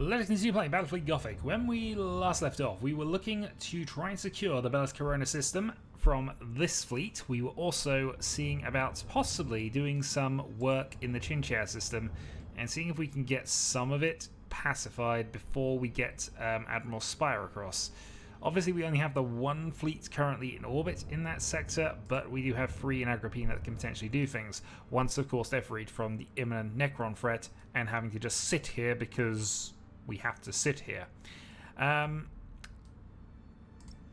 Let us continue playing Battlefleet Gothic. When we last left off, we were looking to try and secure the Bellis Corona system from this fleet. We were also seeing about possibly doing some work in the Chinchilla system and seeing if we can get some of it pacified before we get Admiral Spire across. Obviously, we only have the one fleet currently in orbit in that sector, but we do have 3 in Agrippina that can potentially do things. Once, of course, they're freed from the imminent Necron threat and having to just sit here because we have to sit here.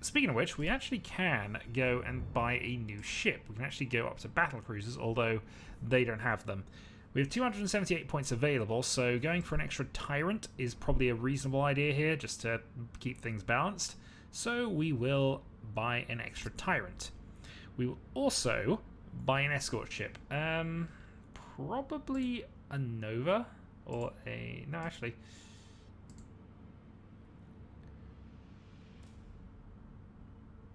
Speaking of which, we actually can go and buy a new ship. We can actually go up to battle cruisers, although they don't have them. We have 278 points available, so going for an extra Tyrant is probably a reasonable idea here, just to keep things balanced. So we will buy an extra Tyrant. We will also buy an escort ship. Probably a Nova, or a... no, actually...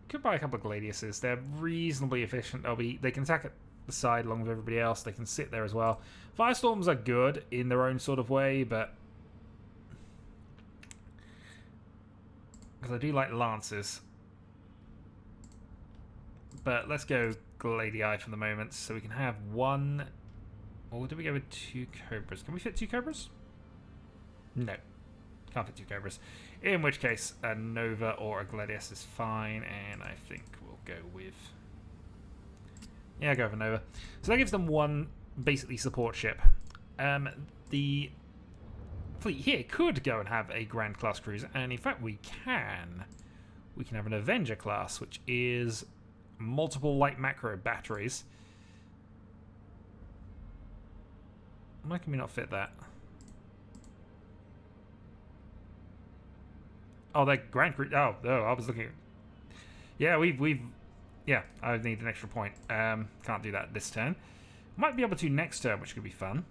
could buy a couple of Gladiuses. They're reasonably efficient. They can attack at the side along with everybody else. They can sit there as well. Firestorms are good in their own sort of way, but because I do like Lancers. But let's go Gladii for the moment, so we can have one. Or do we go with 2 Cobras? Can we fit 2 Cobras? No. Can't fit 2 Cobras. In which case, a Nova or a Gladius is fine, and I think we'll go with... yeah, go with a Nova. So that gives them one, basically, support ship. The fleet here could go and have a Grand Class cruiser, and in fact we can. We can have an Avenger class, which is multiple light macro batteries. Why can we not fit that? Oh, they're Grand Cruiser. Oh, I was looking at... yeah, we've... yeah, I need an extra point. Can't do that this turn. Might be able to next turn, which could be fun.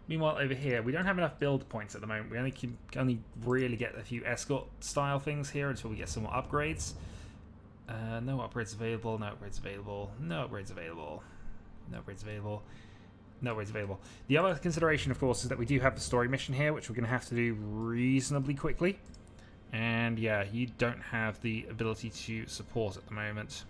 Meanwhile, over here, we don't have enough build points at the moment. We only really get a few escort-style things here until we get some more upgrades. No upgrades available, no upgrades available, no upgrades available, no upgrades available. No upgrades available. The other consideration, of course, is that we do have the story mission here, which we're going to have to do reasonably quickly. And yeah, you don't have the ability to support at the moment.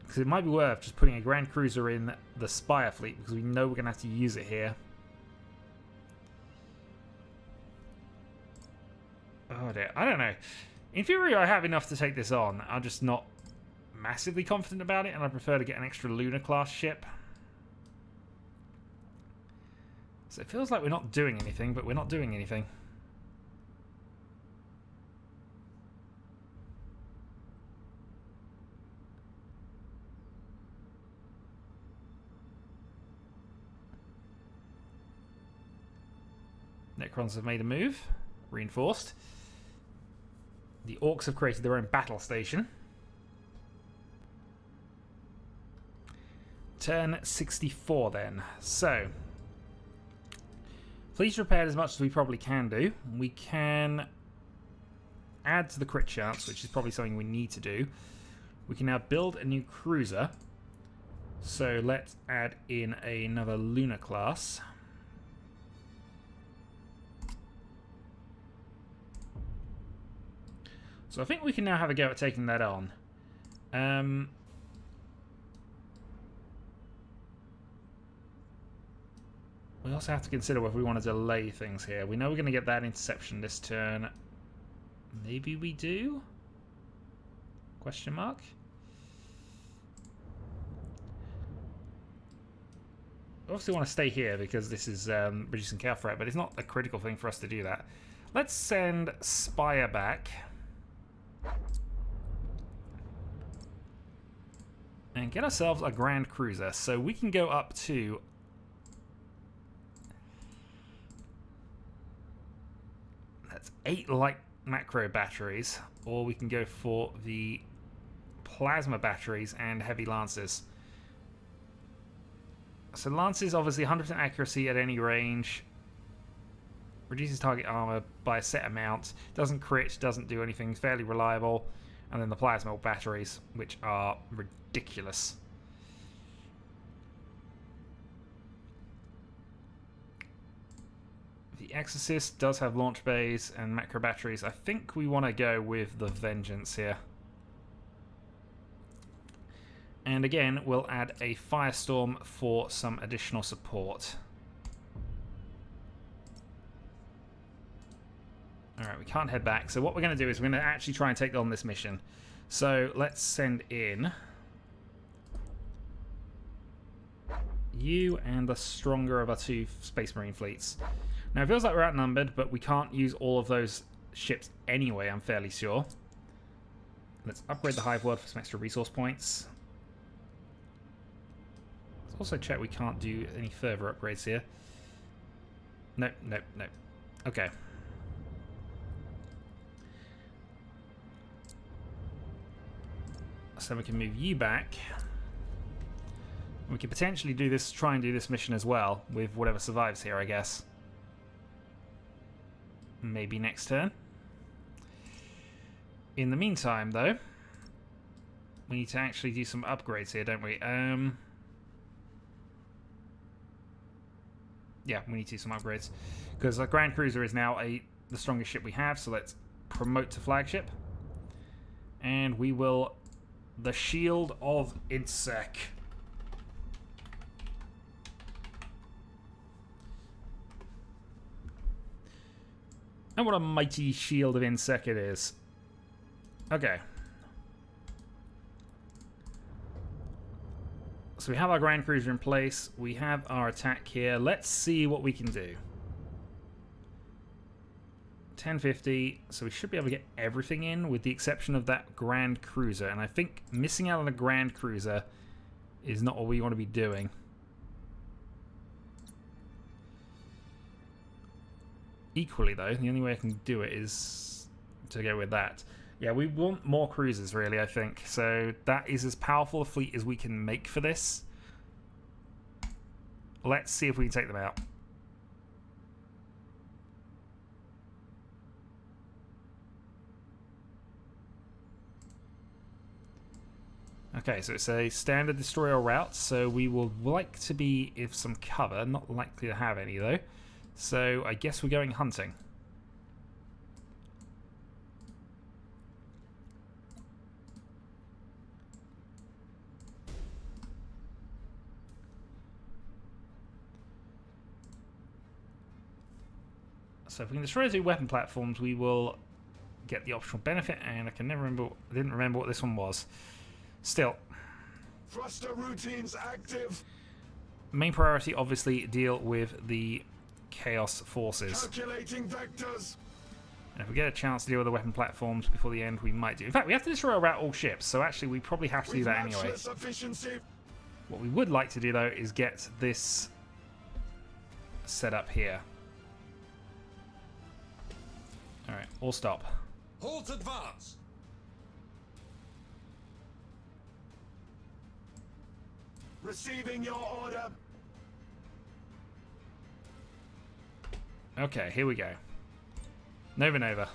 Because it might be worth just putting a Grand Cruiser in the Spire fleet, because we know we're going to have to use it here. Oh dear, I don't know. In theory, I have enough to take this on. I'm just not massively confident about it, and I prefer to get an extra Lunar class ship. So it feels like we're not doing anything, but we're not doing anything. Necrons have made a move, reinforced. The Orcs have created their own battle station. Turn 64 then. So, fleet's repaired as much as we probably can do. We can add to the crit chance, which is probably something we need to do. We can now build a new cruiser. So let's add in another Lunar class. So I think we can now have a go at taking that on. We also have to consider whether we want to delay things here. We know we're going to get that interception this turn. Maybe we do? Question mark? I obviously want to stay here because this is reducing chaos threat, but it's not a critical thing for us to do that. Let's send Spire back. And get ourselves a Grand Cruiser. So we can go up to... that's 8 light macro batteries, or we can go for the plasma batteries and heavy lancers. So lancers, obviously 100% accuracy at any range, reduces target armor by a set amount, doesn't crit, doesn't do anything, fairly reliable. And then the plasma batteries, which are ridiculous. The Exorcist does have launch bays and macro batteries. I think we want to go with the Vengeance here. And again, we'll add a Firestorm for some additional support. Alright, we can't head back. So what we're going to do is we're going to actually try and take on this mission. So let's send in you and the stronger of our two Space Marine fleets. Now, it feels like we're outnumbered, but we can't use all of those ships anyway, I'm fairly sure. Let's upgrade the Hive World for some extra resource points. Let's also check we can't do any further upgrades here. Nope, nope, nope. Okay. So we can move you back. We could potentially do this, try and do this mission as well, with whatever survives here, I guess. Maybe next turn. In the meantime, though, we need to actually do some upgrades here, don't we? Yeah, we need to do some upgrades. Because our Grand Cruiser is now the strongest ship we have, so let's promote to flagship. And we will... the Shield of Insec. And what a mighty Shield of Insec it is. Okay. So we have our Grand Cruiser in place. We have our attack here. Let's see what we can do. 1050, so we should be able to get everything in with the exception of that Grand Cruiser. And I think missing out on a Grand Cruiser is not what we want to be doing. Equally, though, the only way I can do it is to go with that. Yeah, we want more cruisers, really, I think. So that is as powerful a fleet as we can make for this. Let's see if we can take them out. Okay, so it's a standard destroyer route, so we will like to be in some cover. Not likely to have any, though. So I guess we're going hunting. So if we can destroy 2 weapon platforms, we will get the optional benefit, and I can never remember. I didn't remember what this one was. Still. Thruster routines active. Main priority, obviously, deal with the Chaos forces. Calculating vectors. And if we get a chance to deal with the weapon platforms before the end, we might do. In fact, we have to destroy around all ships, so actually we probably have to do that anyway. What we would like to do, though, is get this set up here. Alright, all stop. Halt advance. Receiving your order. Okay, here we go. Nova Nova.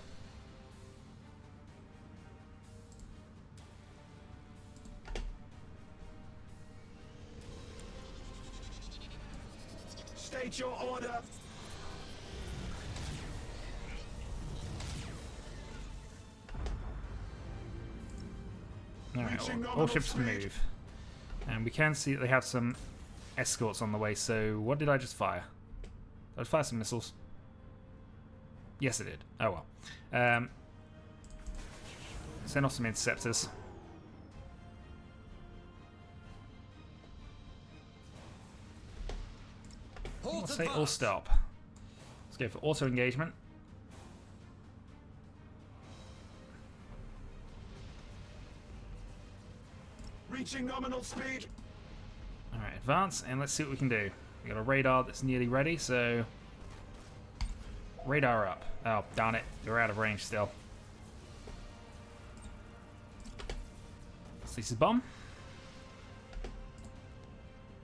State your order. Alright, all ships move. And we can see that they have some escorts on the way, so what did I just fire? Did I fire some missiles? Yes, I did. Oh well. Send off some interceptors. Let's say all stop. Let's go for auto engagement. Reaching nominal speed. Alright, advance, and let's see what we can do. We got a radar that's nearly ready, so radar up. Oh, darn it. We're out of range still. Let's use a bomb.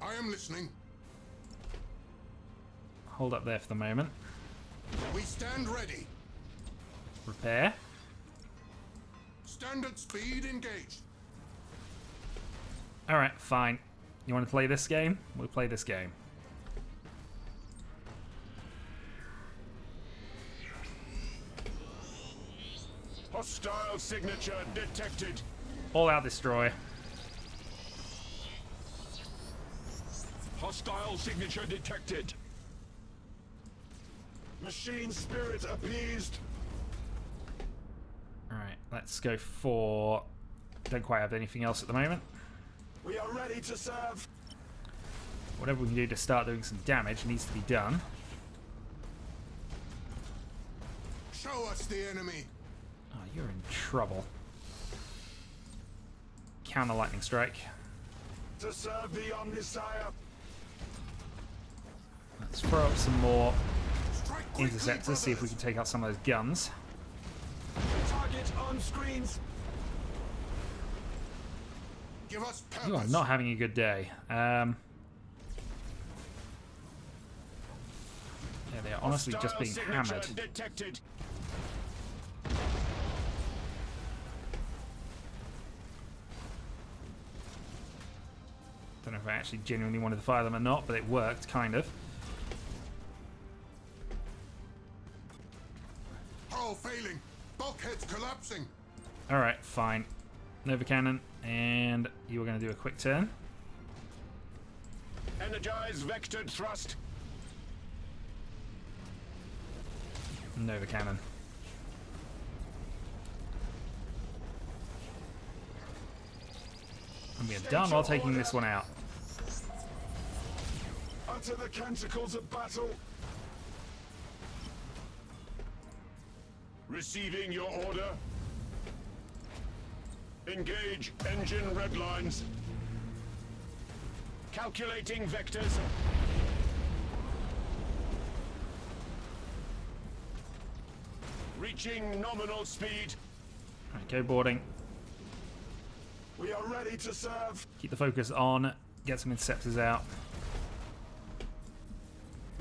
I am listening. Hold up there for the moment. We stand ready. Repair. Standard speed engaged. Alright, fine. You want to play this game? We'll play this game. Hostile signature detected. All out destroy. Hostile signature detected. Machine spirit appeased. Alright, let's go for... Don't quite have anything else at the moment. We are ready to serve. Whatever we can do to start doing some damage needs to be done. Show us the enemy. Oh, you're in trouble. Counter lightning strike. To serve the Omnisire. Let's throw up some more Strike quickly, interceptors, see if we can take out some of those guns. Target on screens. Give us purpose. You are not having a good day. Yeah, they are honestly just being hammered. Detected. Don't know if I actually genuinely wanted to fire them or not, but it worked, kind of. Hull failing. Bulkheads collapsing. Alright, fine. Nova Cannon, and you were going to do a quick turn. Energize vectored thrust. Nova Cannon. And we are done while taking this one out. Utter the canticles of battle. Receiving your order. Engage engine red lines. Calculating vectors. Reaching nominal speed. Alright, go boarding. We are ready to serve. Keep the focus on. Get some interceptors out.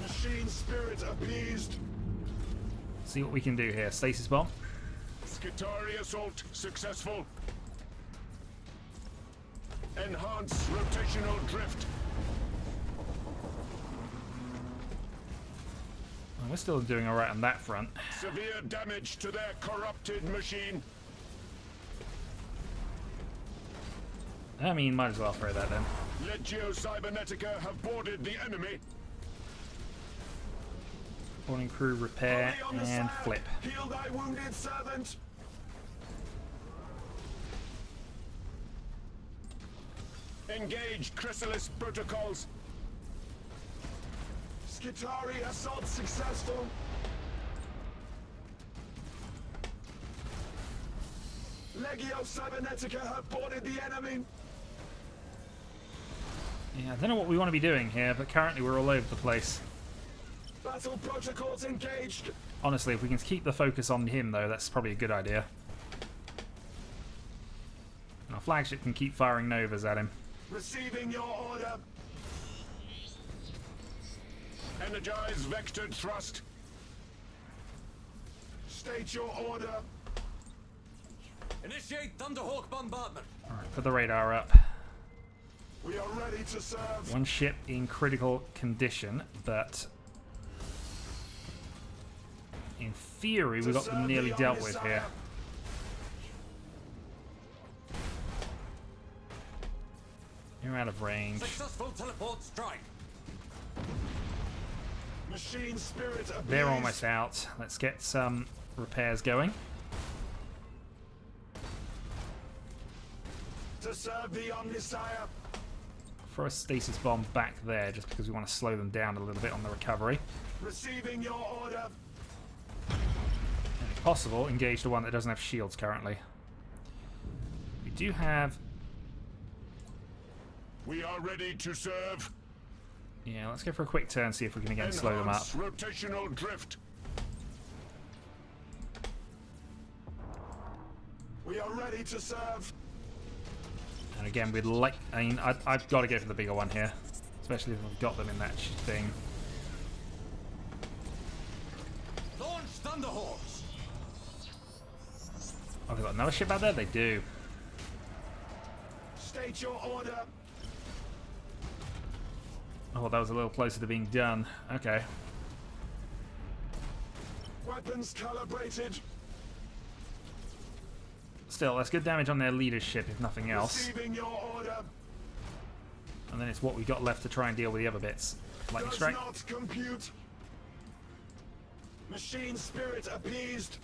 Machine spirit appeased. See what we can do here. Stasis bomb. Skitari assault successful. Enhance rotational drift. Well, we're still doing alright on that front. Severe damage to their corrupted machine. I mean, might as well throw that then. Legio Cybernetica have boarded the enemy. Boarding crew, repair, Only on the and side. flip. Heal thy wounded servant. Engage Chrysalis protocols. Skitari assault successful. Legio Cybernetica have boarded the enemy. Yeah, I don't know what we want to be doing here, but currently we're all over the place. Battle protocols engaged. Honestly, if we can keep the focus on him, though, that's probably a good idea. And our flagship can keep firing Novas at him. Receiving your order. Energize vectored thrust. State your order. Initiate Thunderhawk bombardment. Alright, put the radar up. We are ready to serve. One ship in critical condition, but in theory we got them nearly dealt with here. You're out of range. Successful teleport strike. Machine spirit appeased. They're almost out. Let's get some repairs going. To serve the Omnisire. Throw a stasis bomb back there just because we want to slow them down a little bit on the recovery. Receiving your order. And if possible, engage the one that doesn't have shields currently. We do have... We are ready to serve. Yeah, let's go for a quick turn, see if we can again slow them up. Enhance rotational drift. We are ready to serve. And again, we'd like... I mean, I've got to go for the bigger one here. Especially if I've got them in that thing. Launch Thunderhawks. Oh, they've got another ship out there? They do. State your order. Oh, that was a little closer to being done. Okay. Weapons calibrated. Still, that's good damage on their leadership, if nothing else. Receiving your order. And then it's what we've got left to try and deal with the other bits. Lightning Does strike. not compute. Machine spirit appeased.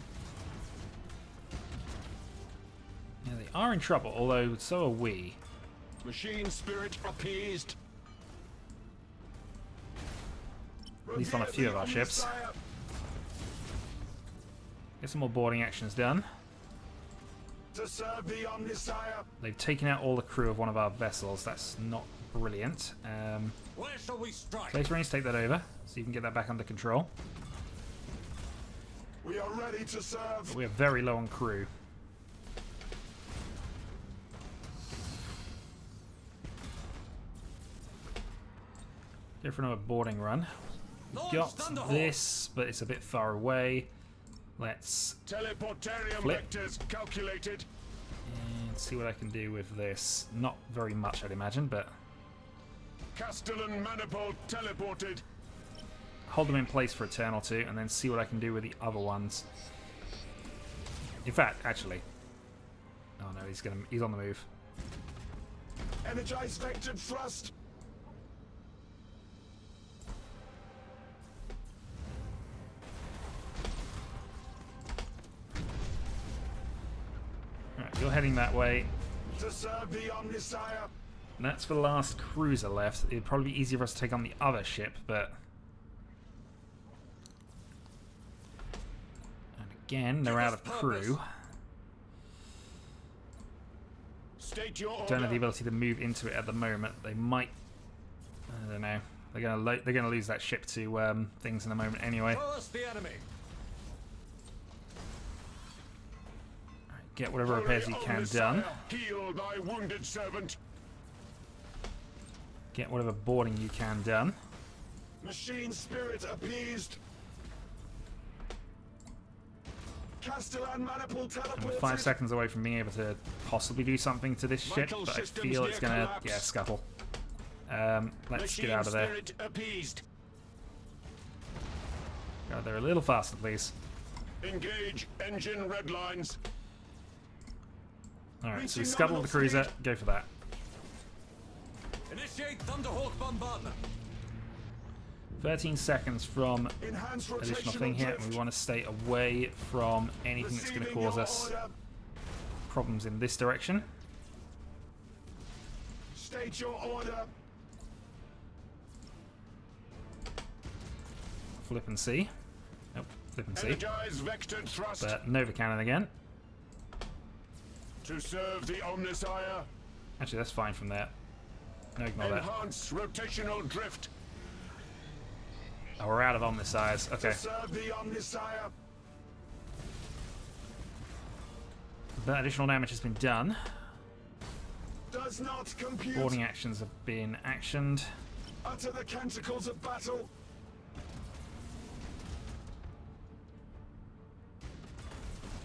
Yeah, they are in trouble, although so are we. Machine spirit appeased. At least on a few of our ships. Get some more boarding actions done. To serve the Omnisire. They've taken out all the crew of one of our vessels. That's not brilliant. Where shall we strike? Space Marines, take that over, so you can get that back under control. We are ready to serve. But we are very low on crew. Go for another boarding run. Got this, but it's a bit far away. Let's Teleportarium flip vectors calculated. and see what I can do with this. Not very much, I'd imagine, but Castellan manifold teleported. hold them in place for a turn or two, and then see what I can do with the other ones. In fact, actually, oh no, he's on the move. Energize vectored thrust. Alright, you're heading that way. To serve the Omnisire. And that's for the last cruiser left. It'd probably be easier for us to take on the other ship, but and again, they're out of crew. State your order. Don't have the ability to move into it at the moment. They might. I don't know. They're gonna lose that ship to things in a moment anyway. Show us the enemy. Alright, get whatever repairs you can done. Heal thy wounded servant. Get whatever boarding you can done. Machine spirit appeased. Castellan manifold teleported. I'm 5 seconds away from being able to possibly do something to this ship, Vital but I systems feel it's near gonna collapse. scuttle. Let's get out of there. Spirit appeased. Go there a little faster, please. Engage engine red lines. Alright, so we Reaching scuttle the nominal cruiser. speed. Go for that. Initiate Thunderhawk bombardment. 13 seconds from Enhance additional rotational thing here, drift. and we want to stay away from anything that's going to Receiving cause your us order. problems in this direction. State your order. Flip and see. Nope, flip and see. Energize vectored thrust. But Nova Cannon again. To serve the Omnisire. Actually, that's fine from there. No, ignore that. Enhance rotational drift. Oh, we're out of Omnisires. Okay. To serve the Omnisire. That additional damage has been done. Does not compute. Boarding actions have been actioned. Utter the canticles of battle.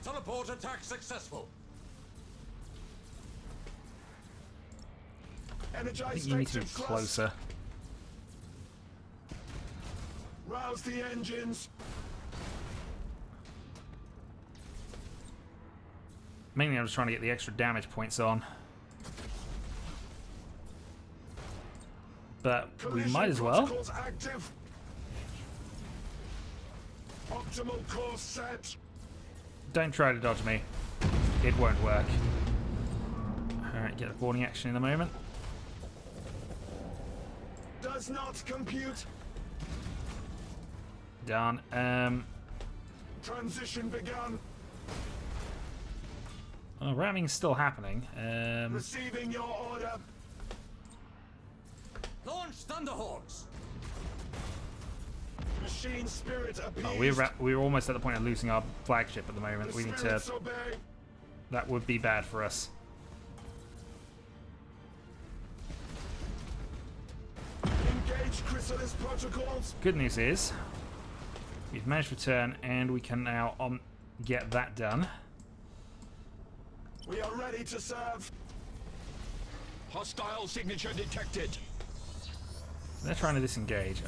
Teleport attack successful. I Energize think you need to vectored be thrust. closer. Rouse the engines. Mainly I'm just trying to get the extra damage points on. But we Collision might as well. protocols active. Optimal course set. Don't try to dodge me. It won't work. Alright, get the boarding action in a moment. Does not compute. Done. Transition begun. Oh, ramming's still happening. Receiving your order. Launch Thunderhawks. Machine spirit appeased. Oh, we're almost at the point of losing our flagship at the moment. The We need to. spirits obey. That would be bad for us. Engage chrysalis protocols. Good news is we've managed to return, and we can now get that done. We are ready to serve. Hostile signature detected. They're trying to disengage.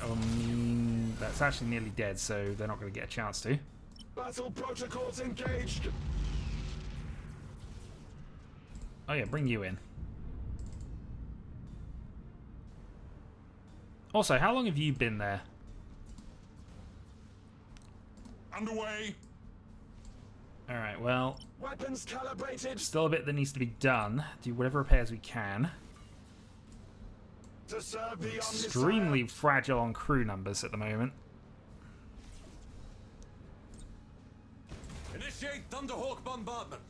That's actually nearly dead, so they're not going to get a chance to. Battle protocols engaged. Oh yeah, bring you in. Also, how long have you been there? Underway. Alright, well, Weapons calibrated. still a bit that needs to be done. Do whatever repairs we can. To serve the Extremely fragile on crew numbers at the moment. Initiate Thunderhawk bombardment.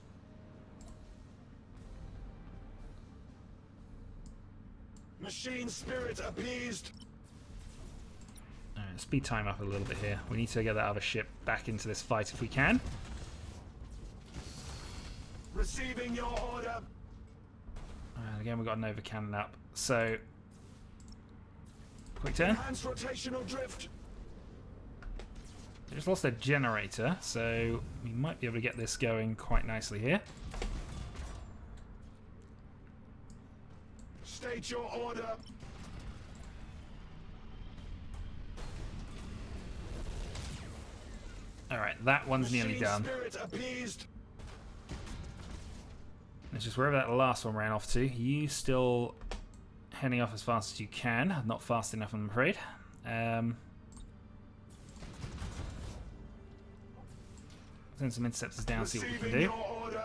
Machine spirit appeased. Alright, speed time up a little bit here. We need to get that other ship back into this fight if we can. Receiving your order. And again, we've got a Nova cannon up. So, quick turn. Enhanced rotational drift. They just lost their generator, so we might be able to get this going quite nicely here. State your order. Alright, that one's nearly Machine done. spirit appeased. It's just wherever that last one ran off to. You still heading off as fast as you can. Not fast enough, I'm afraid. Send some interceptors down, see what we can Receiving do. your order.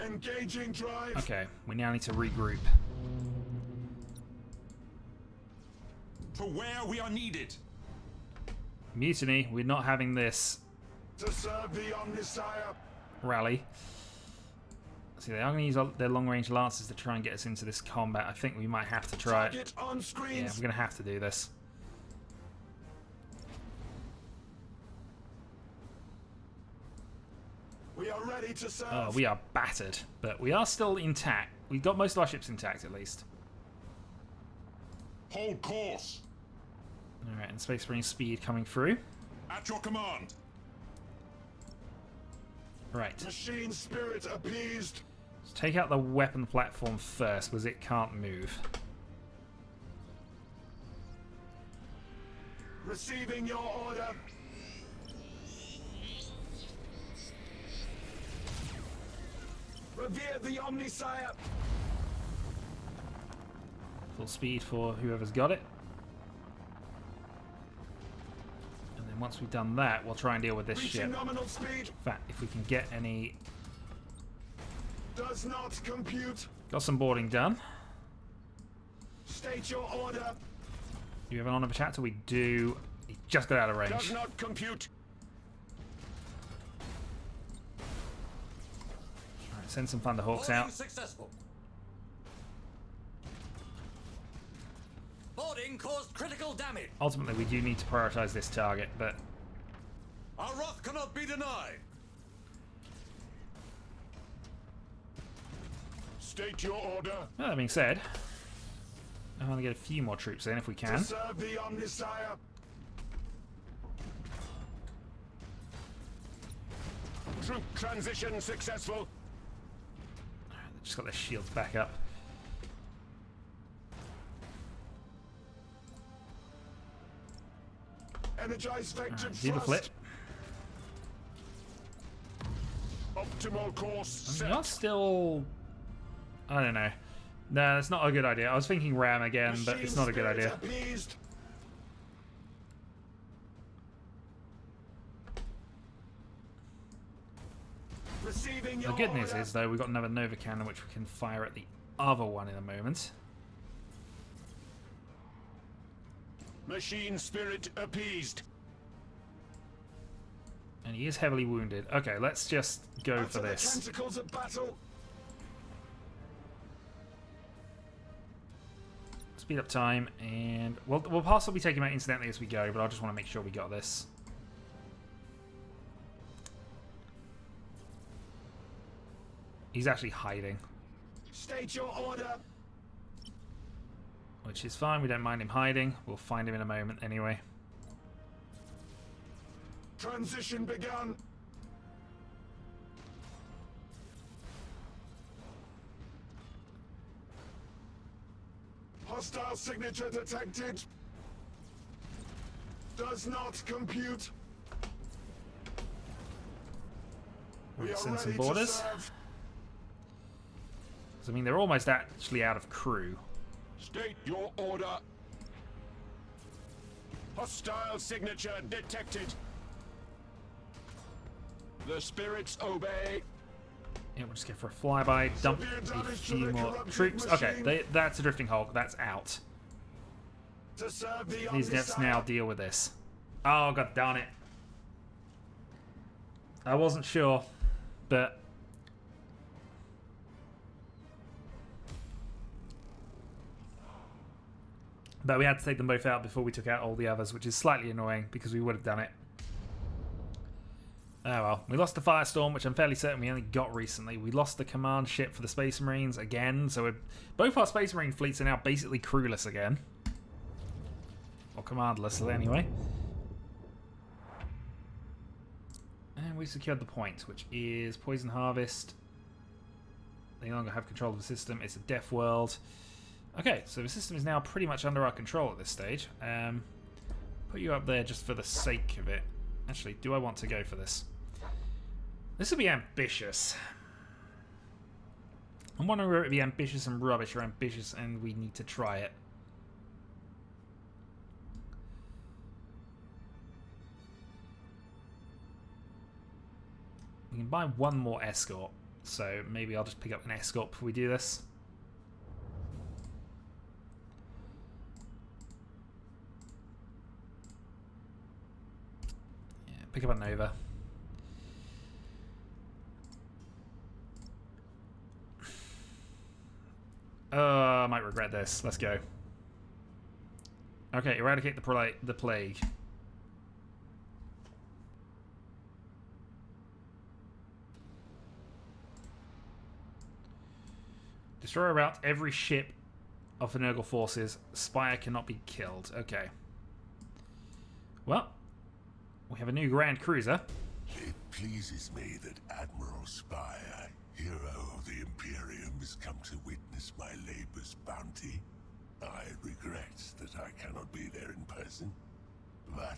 Engaging drive. Okay, we now need to regroup. To where we are needed. Mutiny, we're not having this To serve the Omnisire. rally. See, they are going to use their long-range lances to try and get us into this combat. I think we might have to try it. Target on Yeah, screens. we're going to have to do this. We are ready to serve. Oh, we are battered, but we are still intact. We've got most of our ships intact, at least. Hold course. Alright, and Space Marine speed coming through. At your command. Right, Machine spirit appeased. let's take out the weapon platform first, because it can't move. Receiving your order. Revere the Omnisire. Full speed for whoever's got it. And then once we've done that, we'll try and deal with this Reaching ship. nominal speed. In fact, if we can get any... Does not compute. Got some boarding done. State your order. Do you have an honor chapter? We do. He just got out of range. Does not compute. Alright, send some Thunderhawks Boarding out. successful. Boarding caused critical damage. Ultimately, we do need to prioritize this target, but Our wrath cannot be denied. State your order. well, that being said, I want to get a few more troops in if we To can. serve the Omnisire. Troop transition successful. Just got their shields back up. Energize vector Alright, do the flip. Optimal course set. Not still... I don't know. No, that's not a good idea. I was thinking ram again, but it's not a good idea. Appeased. Receiving The your good news order. is, though, we've got another Nova cannon which we can fire at the other one in a moment. Machine spirit appeased. And he is heavily wounded. Okay, let's just go Onto for the this. tentacles of battle. Speed up time, and we'll possibly take him out incidentally as we go, but I just want to make sure we got this. He's actually hiding, State your order. which is fine. We don't mind him hiding. We'll find him in a moment anyway. Transition begun. Hostile signature detected. Does not compute. We are Send some ready to borders. serve. 'Cause, I mean, they're almost actually out of crew. State your order. Hostile signature detected. The spirits obey. Yeah, we'll just go for a flyby, dump Severe a damage to few the more corrupted troops. Okay, machine. that's a drifting hulk. That's out. To serve the These depths now Omniscient. deal with this. Oh, god darn it. I wasn't sure, but... But we had to take them both out before we took out all the others, which is slightly annoying because we would have done it. Oh well. We lost the Firestorm, which I'm fairly certain we only got recently. We lost the command ship for the Space Marines again, so both our Space Marine fleets are now basically crewless again. Or commandless, anyway. And we secured the point, which is Poison Harvest. They no longer have control of the system. It's a death world. Okay, so the system is now pretty much under our control at this stage. Put you up there just for the sake of it. Actually, do I want to go for this? This will be ambitious. I'm wondering whether it be ambitious and rubbish or ambitious and we need to try it. We can buy one more escort, so maybe I'll just pick up an escort before we do this. Yeah, pick up a Nova. I might regret this. Let's go. Okay, eradicate the plague. Destroy or rout every ship of the Nurgle forces. Spire cannot be killed. Okay. Well, we have a new Grand Cruiser. It pleases me that Admiral Spire, hero of the Imperium, has come to witness my labor's bounty. I regret that I cannot be there in person, but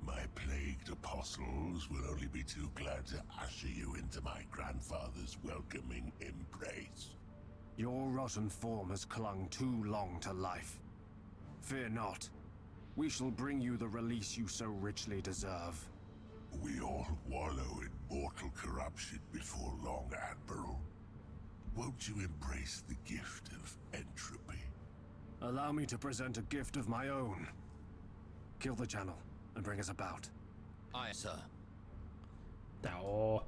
my plagued apostles will only be too glad to usher you into my grandfather's welcoming embrace. Your rotten form has clung too long to life. Fear not. We shall bring you the release you so richly deserve. We all wallow in mortal corruption before long, Admiral. Won't you embrace the gift of entropy? Allow me to present a gift of my own. Kill the channel and bring us about. Aye, sir. Oh.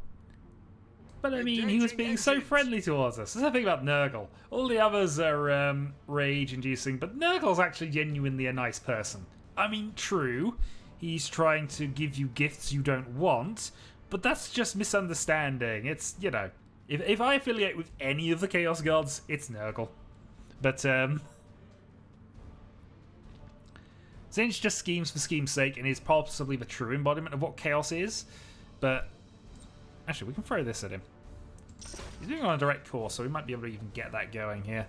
But I mean, he was being so friendly towards us. That's the thing about Nurgle. All the others are rage-inducing, but Nurgle's actually genuinely a nice person. I mean, true, he's trying to give you gifts you don't want, but that's just misunderstanding. It's, you know, if I affiliate with any of the Chaos Gods, it's Nurgle. But, Zinch just schemes for scheme's sake and is possibly the true embodiment of what Chaos is, but actually, we can throw this at him. He's moving on a direct course, so we might be able to even get that going here.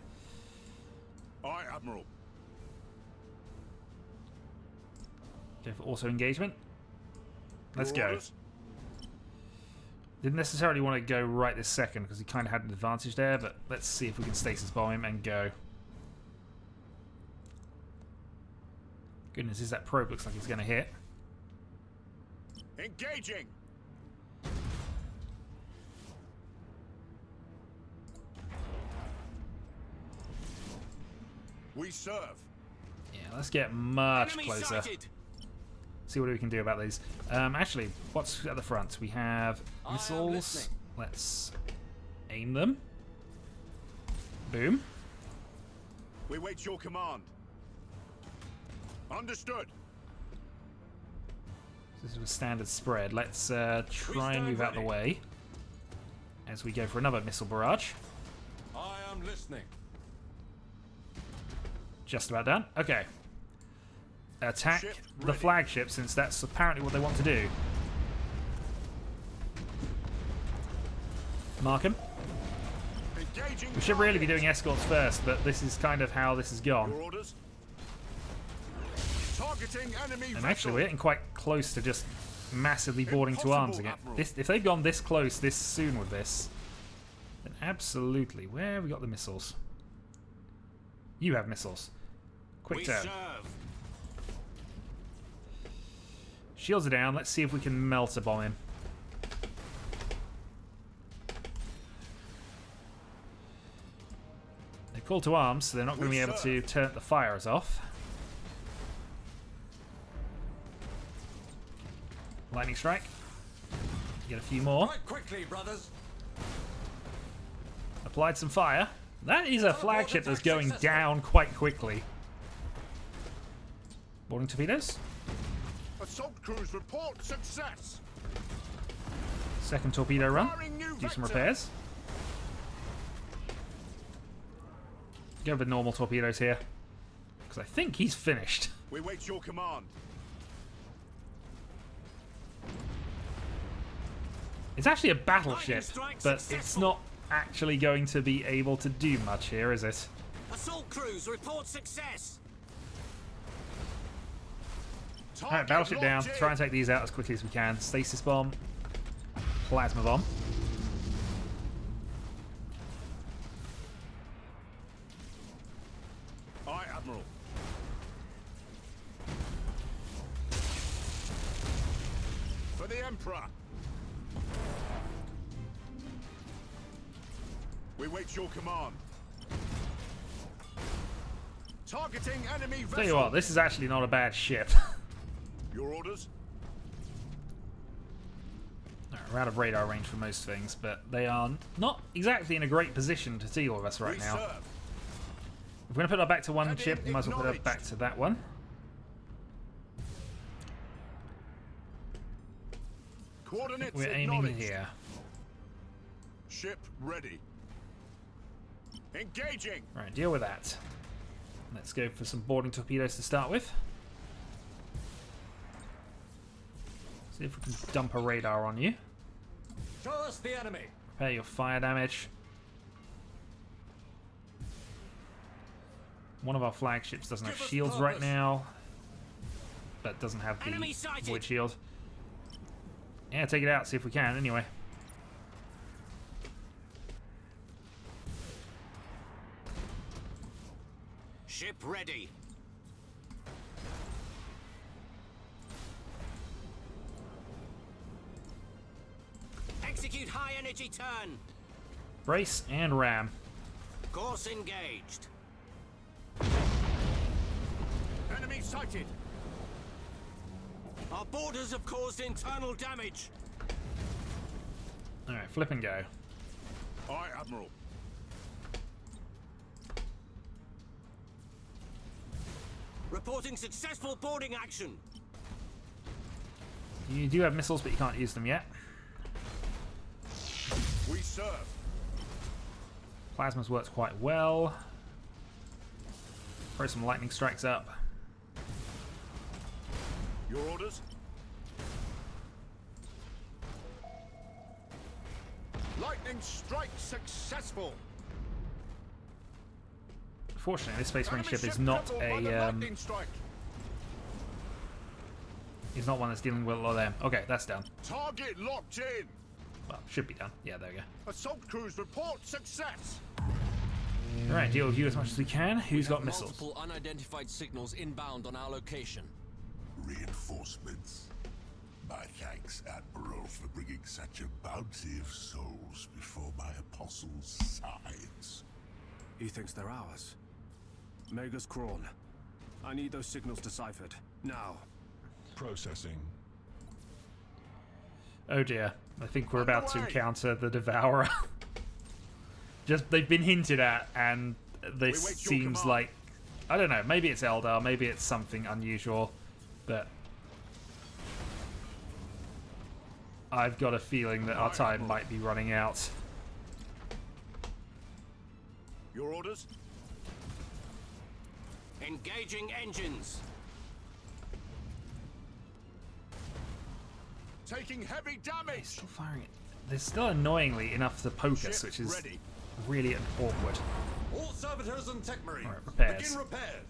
Aye, Admiral. Go for auto engagement. Let's Your go. orders? Didn't necessarily want to go right this second because he kind of had an advantage there, but let's see if we can stasis bomb him and go. Goodness, is that probe looks like it's going to hit. Engaging. We serve. Yeah, let's get much closer. See what we can do about these. Actually, what's at the front? We have missiles. listening. Let's aim them. Boom. We wait your command. Understood. This is a standard spread. Let's try and move out the way as we go for another missile barrage. I am listening. Just about done. Okay. Attack Ship the ready. flagship, since that's apparently what they want to do. Mark him. Engaging. We should really be doing escorts first, but this is kind of how this has gone. Your orders. Target Targeting enemy And actually, we're getting quite close to just massively boarding to arms again. If they've gone this close this soon with this, then absolutely. Where have we got the missiles? You have missiles. Quick turn. Shields are down. Let's see if we can melt a bomb him. They're called to arms, so they're not going to be able to turn the fires off. Lightning strike. Get a few more. Quite quickly, brothers. Applied some fire. That is a flagship that's going down quite quickly. Boarding torpedoes. Assault crews report success. Second torpedo run. Do some repairs. Go with normal torpedoes here. Because I think he's finished. We wait your command. It's actually a battleship, but it's not actually going to be able to do much here, is it? Assault crews report success. Alright, battleship down. Try and take these out as quickly as we can. Stasis bomb. Plasma bomb. Aye, Admiral. For the Emperor. We wait your command. Targeting enemy vessel. Tell you what, this is actually not a bad ship. Your orders? We're out of radar range for most things, but they are not exactly in a great position to deal with us right now. Serve. If we're going to put our back to one ship, we might as well put our back to that one. Coordinates We're aiming here. Ship ready. Engaging. Right, deal with that. Let's go for some boarding torpedoes to start with. See if we can dump a radar on you. Show us the enemy. Repair your fire damage. One of our flagships doesn't have shields right now, but doesn't have the void shield. Yeah, take it out, see if we can, anyway. Ship ready. Execute high energy turn. Brace and ram. Course engaged. Enemy sighted. Our boarders have caused internal damage. Alright, flip and go. Aye, Admiral. Reporting successful boarding action. You do have missiles, but you can't use them yet. We serve. Plasma's worked quite well. Throw some lightning strikes up. Your orders? Lightning strike successful. Fortunately, this Space Marine ship is not a is not one that's dealing with a lot of them. Okay, that's done. Target locked in. Well, should be done. Yeah, there we go. Assault crews report success. Alright, deal with you as much as we can. Who's got missiles? Multiple unidentified signals inbound on our location. Reinforcements. My thanks, Admiral, for bringing such a bounty of souls before my apostles' sides. He thinks they're ours. Magus Krawn. I need those signals deciphered. Now. Processing. Oh dear. I think we're about to encounter the Devourer. Just, they've been hinted at, and this seems like... I don't know, maybe it's Eldar, maybe it's something unusual, but... I've got a feeling that our time might be running out. Your orders? Engaging engines. Taking heavy damage. Still firing it. They're still annoyingly enough to poke us, which is really awkward. All servitors and tech marines. Alright, repairs. Begin repairs.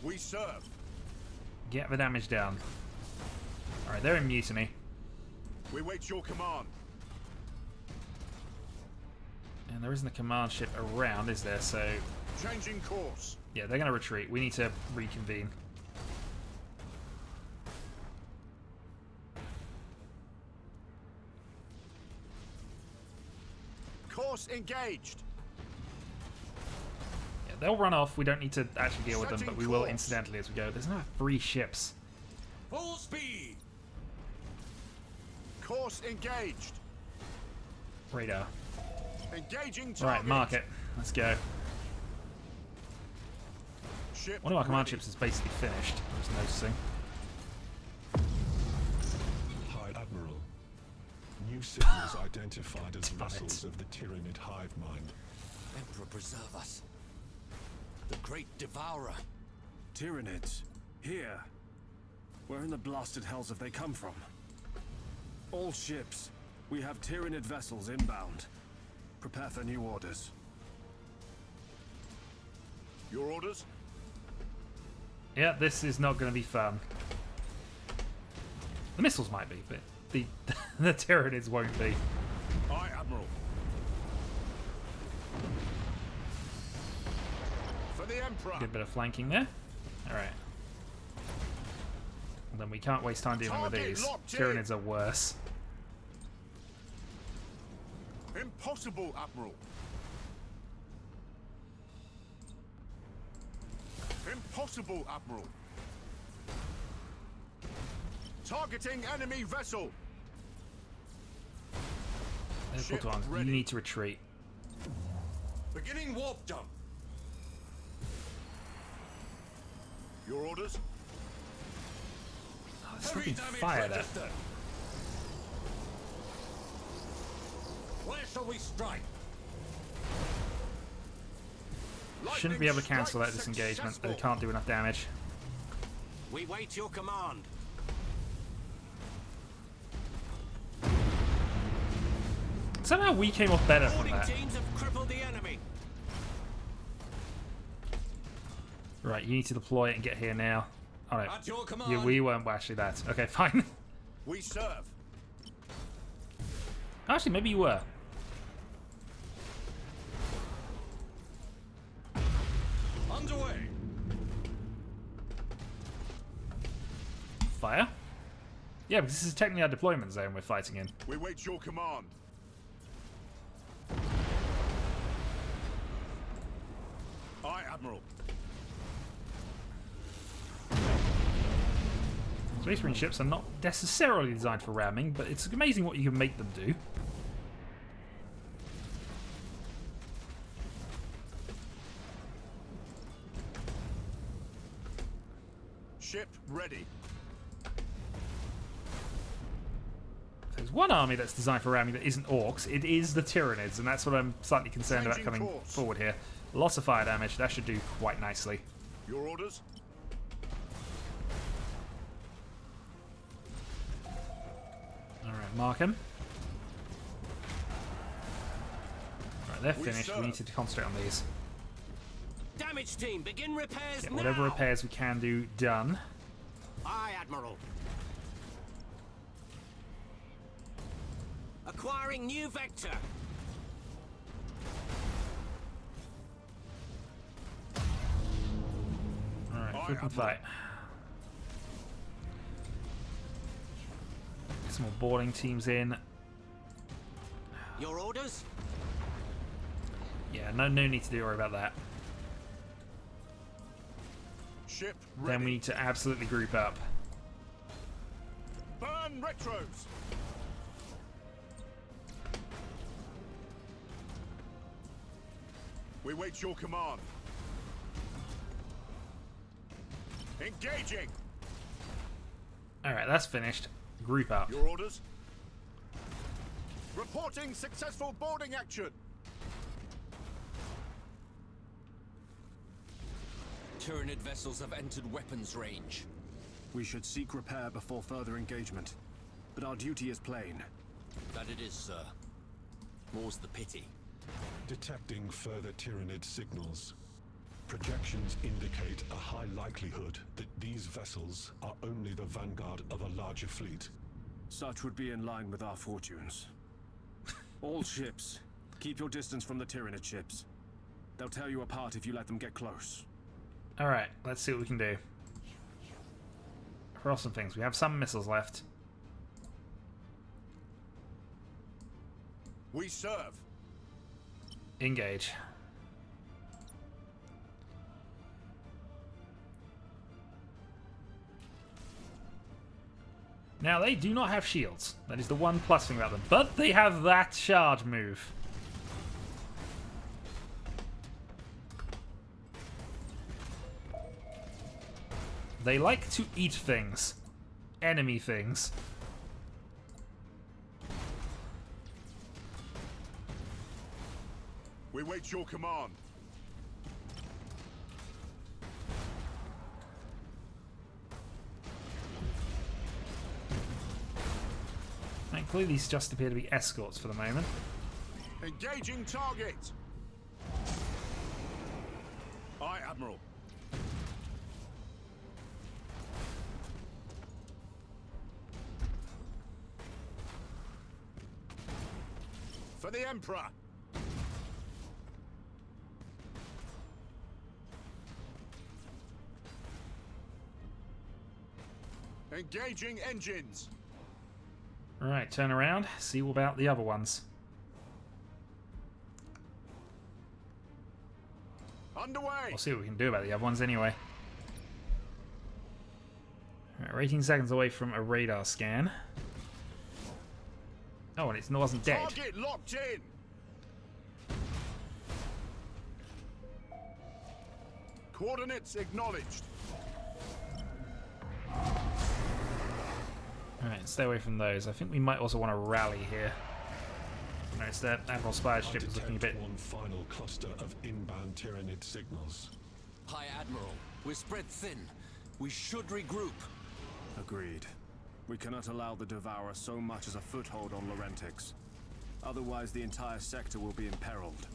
We serve. Get the damage down. Alright, they're in mutiny. We wait your command. And there isn't a command ship around, is there? So, Changing course. yeah, they're going to retreat. We need to reconvene. Course engaged. Yeah, they'll run off. We don't need to actually deal with them, but we will Setting course. incidentally as we go. There's now 3 ships. Full speed! Course engaged. Radar. Engaging target. Right, mark it. Let's go. Ship One of our command ready. ships is basically finished. I'm just noticing. High Admiral. New signals identified as vessels of the Tyranid hive mind. Emperor preserve us. The Great Devourer. Tyranids. Here. Where in the blasted hells have they come from? All ships. We have Tyranid vessels inbound. Prepare for new orders. Your orders? Yeah, this is not going to be fun. The missiles might be, but the the Tyranids won't be. Aye, Admiral. For the Emperor. Good bit of flanking there. Alright. Well, then we can't waste time dealing with Target these. locked in. Tyranids are worse. Impossible, Admiral. Impossible, Admiral. Targeting enemy vessel. Liverpool Ship to arms. You ready. need to retreat. Beginning warp jump. Your orders? Oh, there's fucking fire there. registered. Where shall we strike? Shouldn't be able to cancel that disengagement, but they can't do enough damage. We wait your command. Somehow we came off better from Boarding that. teams have crippled the enemy. Right, you need to deploy it and get here now. Alright. At your command. Yeah, we weren't actually that. Okay, fine. We serve. Actually, maybe you were. Underway. Fire? Yeah, because this is technically our deployment zone we're fighting in. We wait your command. Aye, Admiral. Space Marine ships are not necessarily designed for ramming, but it's amazing what you can make them do. Ship ready. There's one army that's designed for ramming that isn't orcs. It is the Tyranids, and that's what I'm slightly concerned about Changing coming course. forward here. Lots of fire damage. That should do quite nicely. Your orders? Alright, mark him. Right, they're We finished. We serve. need to concentrate on these. Damage team, begin repairs Get now. whatever repairs we can do done. Aye, Admiral. Acquiring new vector. Alright, Aye, freaking Admiral. fight. Get some more boarding teams in. Your orders? Yeah, no need to worry about that. Ship ready. Then we need to absolutely group up. Burn retros. We wait your command. Engaging. Alright, that's finished. Group up. Your orders? Reporting successful boarding action. Tyranid vessels have entered weapons range. We should seek repair before further engagement. But our duty is plain. That it is, sir. More's the pity. Detecting further Tyranid signals. Projections indicate a high likelihood that these vessels are only the vanguard of a larger fleet. Such would be in line with our fortunes. All ships, keep your distance from the Tyranid ships. They'll tear you apart if you let them get close. Alright, let's see what we can do. For awesome things, we have some missiles left. We serve. Engage. Now, they do not have shields. That is the one plus thing about them. But they have that charge move. They like to eat things. Enemy things. We wait your command. Thankfully, these just appear to be escorts for the moment. Engaging target. Aye, Admiral. For the Emperor. Engaging engines. Alright, turn around. See what about the other ones. Underway. We'll see what we can do about the other ones anyway. Alright, we're 18 seconds away from a radar scan. Oh, and it wasn't dead. Target locked in. Coordinates acknowledged. Alright, stay away from those. I think we might also want to rally here. Notice that Admiral Spire's ship is looking a bit... one final cluster of inbound Tyranid signals. High Admiral, we're spread thin. We should regroup. Agreed. We cannot allow the Devourer so much as a foothold on Laurentix. Otherwise, the entire sector will be imperiled.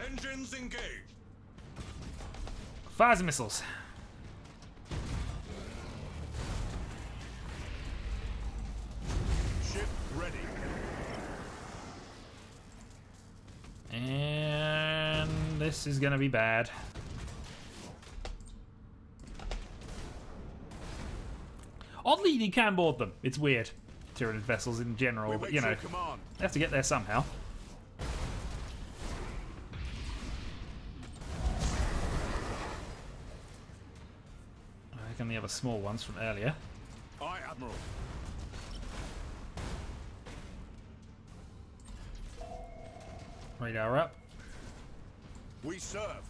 Engines engaged. Fires and missiles. Ship ready. And this is going to be bad. Oddly, you can board them. It's weird. Tyranid vessels in general, but you know, they have to get there somehow. I reckon the other small ones from earlier. Aye, Admiral. Radar up. We serve.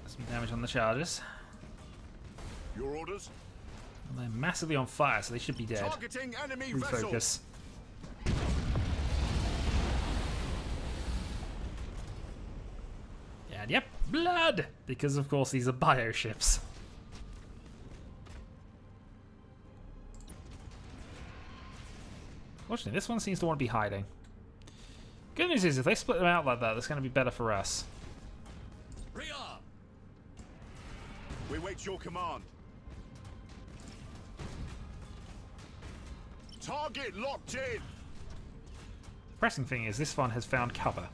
Some damage on the charges. Your orders. And they're massively on fire, so they should be dead. Targeting enemy vessel. Refocus. And yep, blood! Because of course these are bioships. Fortunately, this one seems to want to be hiding. Good news is, if they split them out like that, that's going to be better for us. Rear! We wait your command. Target locked in. Pressing thing is, this one has found cover.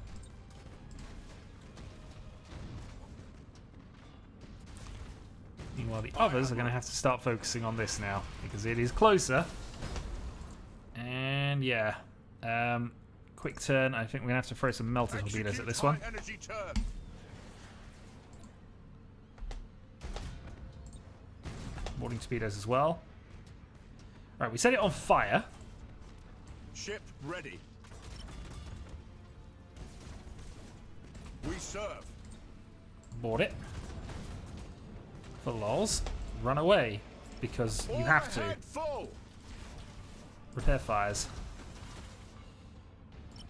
Meanwhile, the others are going to have to start focusing on this now, because it is closer. And yeah, quick turn. I think we're going to have to throw some melter torpedoes at this one. Energy turn. Boarding torpedoes as well. Alright, we set it on fire. Ship ready. We serve. Board it. For lols. Run away. Because you have to. Full. Repair fires.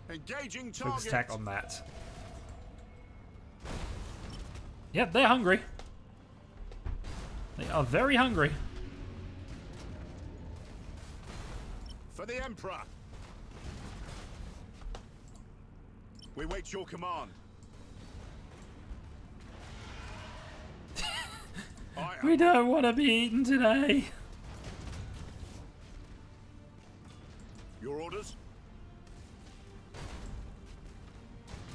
Engaging Focus target. attack on that. Yep, they're hungry. They are very hungry. For the Emperor. We wait your command. We don't want to be eaten today. Your orders?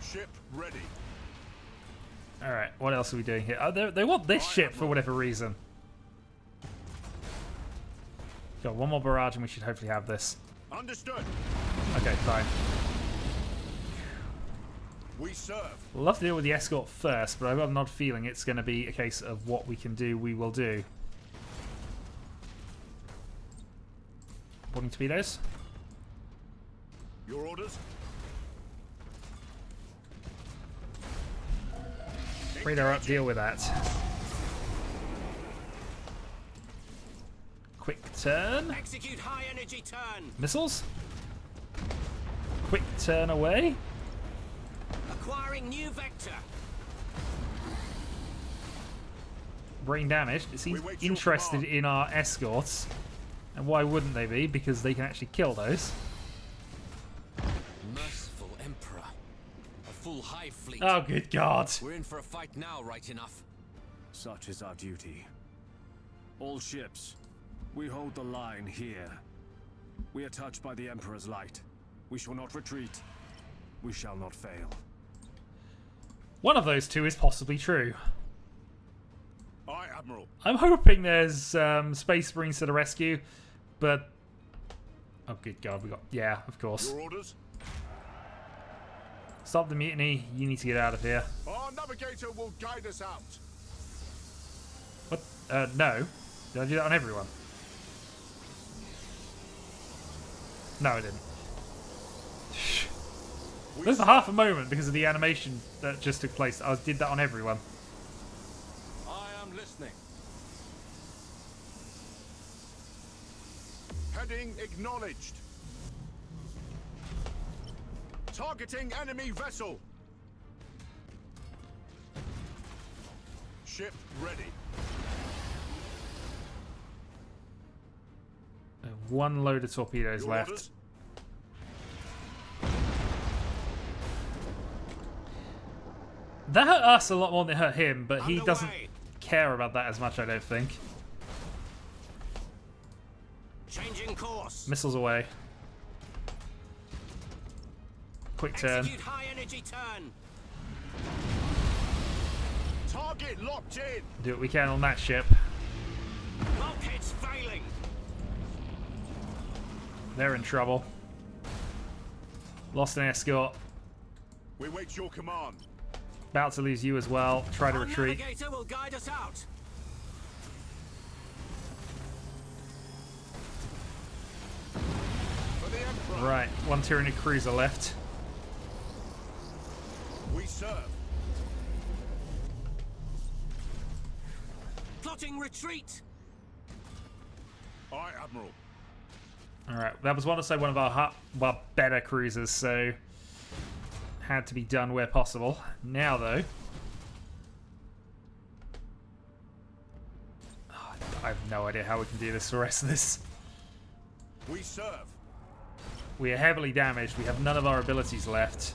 Ship ready. Alright, what else are we doing here? Oh, they want this ship for whatever reason. Got one more barrage and we should hopefully have this. Understood. Okay, fine. We serve. Love to deal with the escort first, but I've got an odd feeling it's going to be a case of what we can do, we will do. Boarding torpedoes. Your orders? Radar up, deal with that. Quick turn. Execute high energy turn. Missiles. Quick turn away. Acquiring new vector. Brain damaged. It seems We wait your interested command. in our escorts. And why wouldn't they be? Because they can actually kill those. Merciful Emperor. A full hive fleet. Oh, good God. We're in for a fight now, right enough. Such is our duty. All ships, we hold the line here. We are touched by the Emperor's light. We shall not retreat. We shall not fail. One of those two is possibly true. Aye, Admiral. I'm hoping there's Space Marines to the rescue, but... Oh, good God, we got... Yeah, of course. Your orders? Stop the mutiny. You need to get out of here. Our navigator will guide us out. What? No. Did I do that on everyone? No, I didn't. There's a half a moment because of the animation that just took place. I did that on everyone. I am listening. Heading acknowledged. Targeting enemy vessel. Ship ready. One load of torpedoes Your left. orders? That hurt us a lot more than it hurt him, but he Underway. doesn't care about that as much, I don't think. Changing course. Missiles away. Quick turn. Execute high energy turn. Target locked in. Do what we can on that ship. Bulkheads failing. They're in trouble. Lost an escort. We wait your command. About to lose you as well. Try to Our retreat. navigator will guide us out. For the Emperor. Right, one Tyranid cruiser left. We serve. Plotting retreat. Aye, Admiral. Alright, that was one of our better cruisers, so had to be done where possible. Now, though, I have no idea how we can do this for the rest of this. We serve. We are heavily damaged. We have none of our abilities left.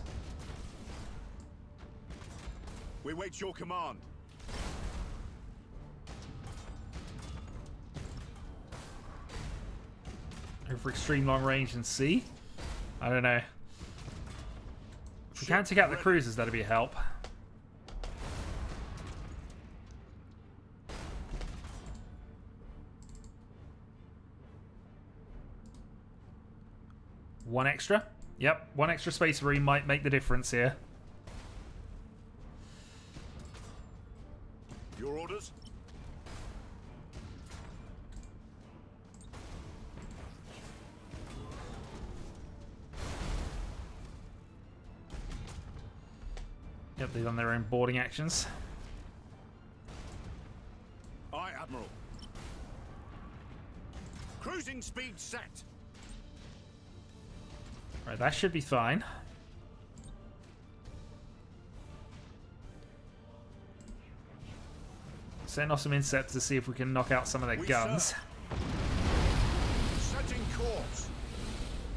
We wait your command. Go for extreme long range and see. I don't know. If we can take out the cruisers, that'd be a help. One extra? Yep, one extra Space Marine might make the difference here. Your orders? Yep, they've done their own boarding actions. Aye, Admiral. Cruising speed set. Right, that should be fine. Send off some insects to see if we can knock out some of their We guns. serve. Setting course.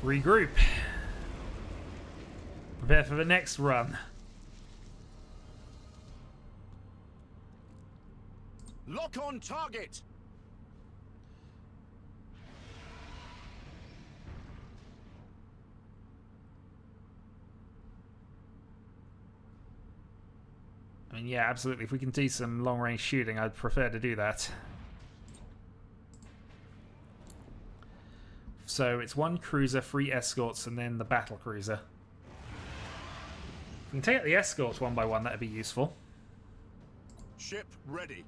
Regroup. Prepare for the next run. Lock on target. I mean, yeah, absolutely. If we can do some long-range shooting, I'd prefer to do that. So it's 1 cruiser, 3 escorts, and then the battle cruiser. If we can take out the escorts one by one, that'd be useful. Ship ready.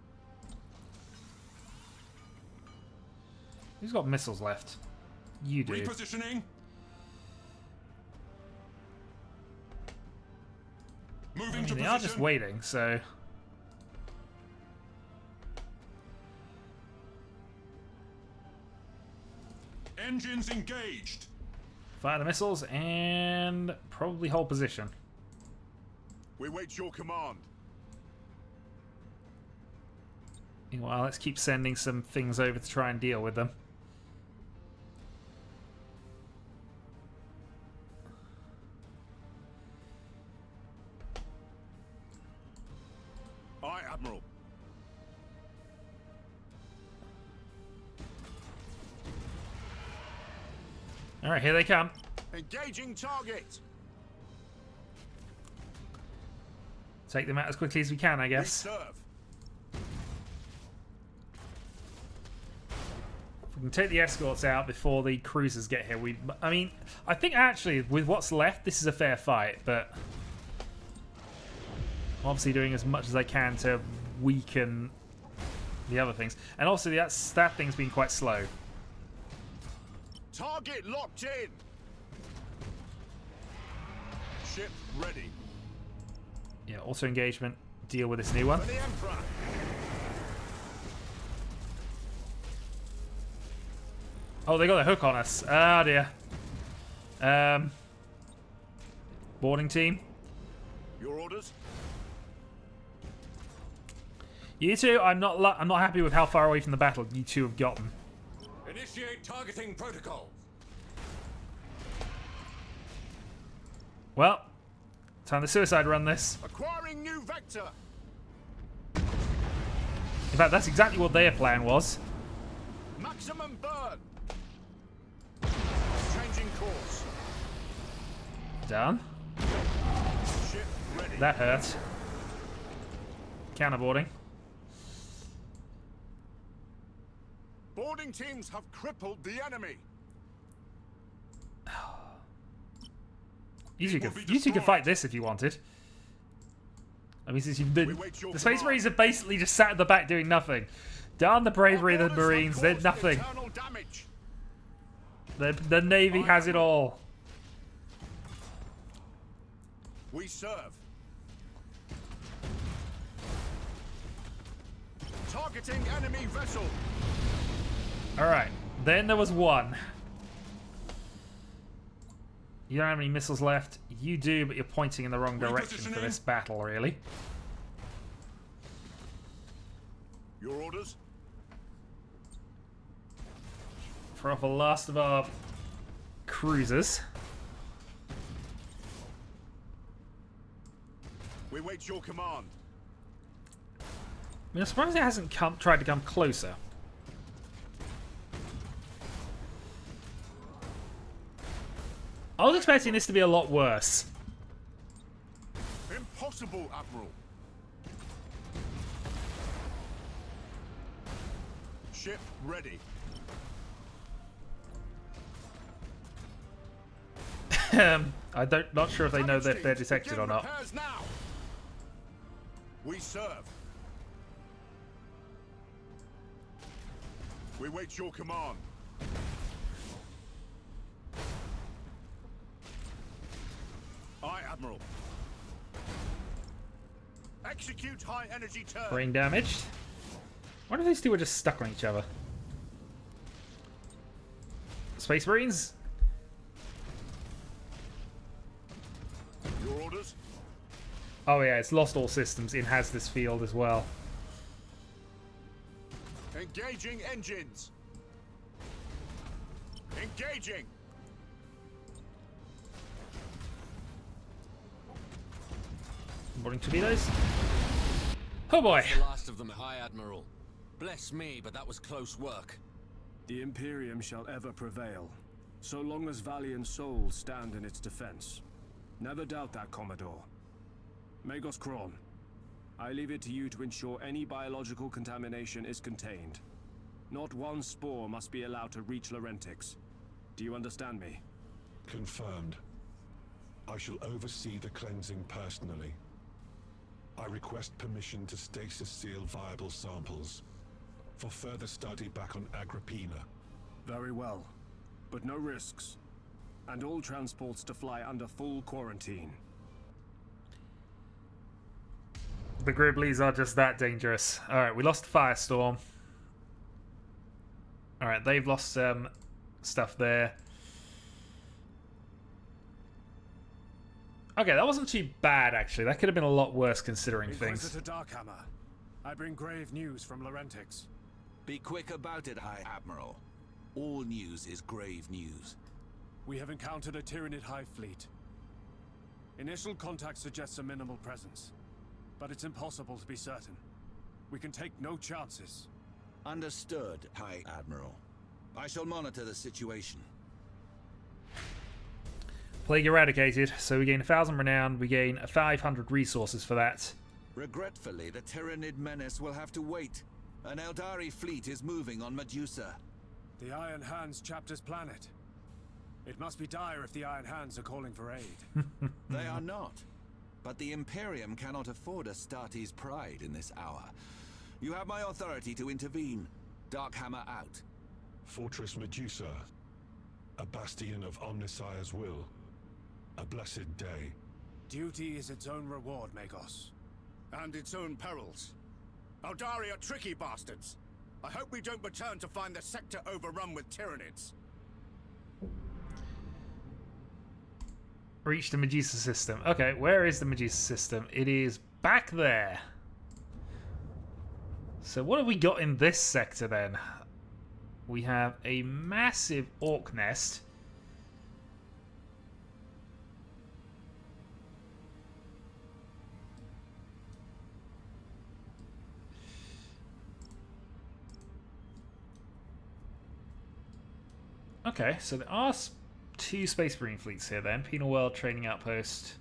Who's got missiles left? You do. Repositioning. Moving I mean, to they position. are just waiting, so... Engines engaged. Fire the missiles and probably hold position. We wait your command. Meanwhile, let's keep sending some things over to try and deal with them. Aye, Admiral. Alright, here they come. Engaging target. Take them out as quickly as we can, I We guess. serve. We can take the escorts out before the cruisers get here. I mean, I think actually, with what's left, this is a fair fight, but... I'm obviously doing as much as I can to weaken the other things. And also, that thing's been quite slow. Target locked in. Ship ready. Yeah, auto engagement. Deal with this new one. For the Emperor. Oh, they got a hook on us. Ah, dear. Boarding team. Your orders. You two, I'm not happy with how far away from the battle you two have gotten. Initiate targeting protocol. Well, time to suicide run this. Acquiring new vector. In fact, that's exactly what their plan was. Maximum burn. Changing course. Done. Ship ready. That hurt. Counterboarding. Boarding teams have crippled the enemy. You two could fight this if you wanted. I mean, since you've been... The Space Marines have basically just sat at the back doing nothing. Darn the bravery of the Marines, they're nothing. The Navy has it all. We serve. Targeting enemy vessel. Alright, then there was one. You don't have any missiles left. You do, but you're pointing in the wrong direction for this battle, really. Your orders. Throw off the last of our cruisers. We wait your command. I mean, I'm surprised it hasn't tried to come closer. I was expecting this to be a lot worse. Impossible, Admiral. Ship ready. Not sure if they know that they're detected or not. Repairs now. We serve. We wait your command. Aye, Admiral. Execute high energy turn. Brain damaged. What if these two were just stuck on each other? Space Marines? Your orders. Oh yeah, it's lost all systems. It has this field as well. Engaging engines. Engaging. Boarding torpedoes. Oh boy! The last of them, High Admiral. Bless me, but that was close work. The Imperium shall ever prevail, so long as valiant souls stand in its defense. Never doubt that, Commodore. Magos Kron, I leave it to you to ensure any biological contamination is contained. Not one spore must be allowed to reach Laurentics. Do you understand me? Confirmed. I shall oversee the cleansing personally. I request permission to stasis seal viable samples for further study back on Agrippina. Very well, but no risks. And all transports to fly under full quarantine. The Gribblies are just that dangerous. Alright, we lost Firestorm. Alright, they've lost some stuff there. Okay, that wasn't too bad, actually. That could have been a lot worse considering things. Inquisitor Darkhammer, I bring grave news from Laurentics. Be quick about it, High Admiral. All news is grave news. We have encountered a Tyranid hive fleet. Initial contact suggests a minimal presence, but it's impossible to be certain. We can take no chances. Understood, High Admiral. I shall monitor the situation. Plague eradicated, so we gain 1,000 renown, we gain 500 resources for that. Regretfully, the Tyranid menace will have to wait. An Eldari fleet is moving on Medusa. The Iron Hands chapter's planet. It must be dire if the Iron Hands are calling for aid. They are not. But the Imperium cannot afford Astartes' pride in this hour. You have my authority to intervene. Darkhammer out. Fortress Medusa, a bastion of Omnissiah's will. A blessed day. Duty is its own reward, Magos. And its own perils. Eldari are tricky bastards. I hope we don't return to find the sector overrun with Tyranids. Reach the Medusa system. Okay, where is the Medusa system? It is back there. So what have we got in this sector then? We have a massive orc nest. Okay, so there are two Space Marine fleets here then. Penal World Training Outpost.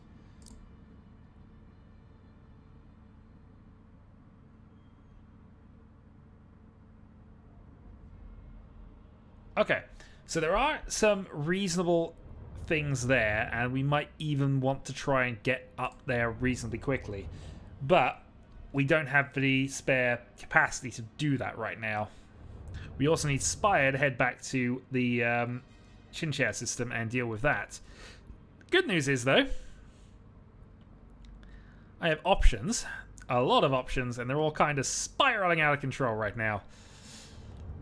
Okay, so there are some reasonable things there, and we might even want to try and get up there reasonably quickly. But we don't have the spare capacity to do that right now. We also need Spire to head back to the Chinchare system and deal with that. Good news is, though, I have options. A lot of options, and they're all kind of spiraling out of control right now.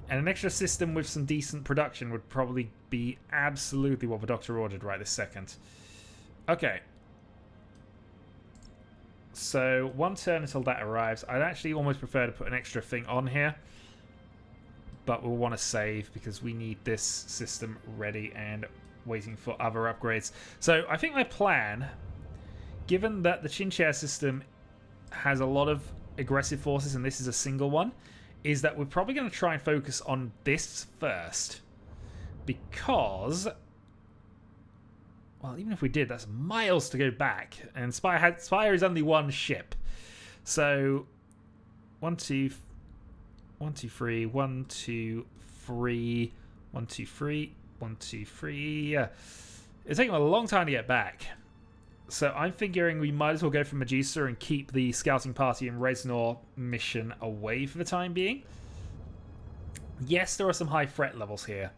And an extra system with some decent production would probably be absolutely what the Doctor ordered right this second. Okay. So, one turn until that arrives. I'd actually almost prefer to put an extra thing on here. But we'll want to save because we need this system ready and waiting for other upgrades. So I think my plan, given that the Chinchare system has a lot of aggressive forces and this is a single one, is that we're probably going to try and focus on this first. Because, well, even if we did, that's miles to go back. And Spire is only one ship. So, 1, 2, 1, 2, 3, 1, 2, 3, 1, 2, 3, 1, 2, 3. Yeah. It's taking a long time to get back. So I'm figuring we might as well go for Medusa and keep the scouting party and Reznor mission away for the time being. Yes, there are some high threat levels here,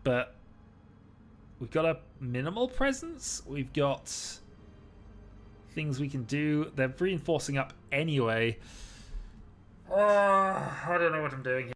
but we've got a minimal presence. We've got things we can do. They're reinforcing up anyway. I don't know what I'm doing here.